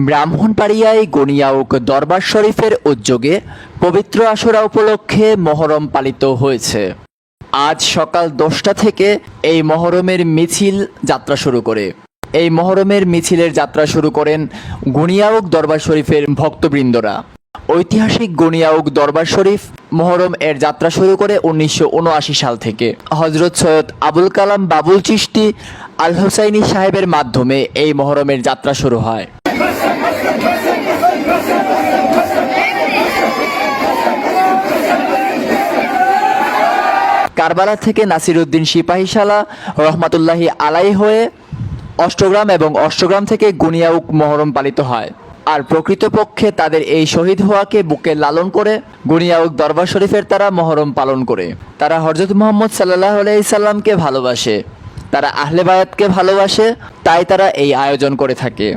ব্রাহ্মণবাড়িয়ায় গনিয়াউক দরবার শরীফের উদ্যোগে পবিত্র আশুরা উপলক্ষে মহরম পালিত হয়েছে। আজ সকাল 10টা থেকে এই মহরমের মিছিল যাত্রা শুরু করে। এই মহরমের মিছিলের যাত্রা শুরু করেন গনিয়াউক দরবার শরীফের ভক্তবৃন্দরা। ঐতিহাসিক গনিয়াউক দরবার শরীফ মহরম এর যাত্রা শুরু করে 1979 সাল থেকে। হযরত সৈয়দ আবুল কালাম বাবুল চিশতি আল হুসাইনি সাহেবের মাধ্যমে এই মহরমের যাত্রা শুরু হয়। কারবালা থেকে নাসিরউদ্দিন সিপাহীশালা রহমাতুল্লাহি আলাইহি হয়ে অষ্টগ্রাম এবং অষ্টগ্রাম থেকে গনিয়াউক মহরম পালিত হয়। আর প্রকৃতপক্ষে তাদের এই শহীদ হওয়াকে বুকে লালন করে গনিয়াউক দরবার শরীফের তারা মহরম পালন করে। তারা হযরত মুহাম্মদ সাল্লাল্লাহু আলাইহি সাল্লামকে ভালোবাসে, তারা আহলে বায়াতকে ভালোবাসে, তাই তারা এই আয়োজন করে থাকে।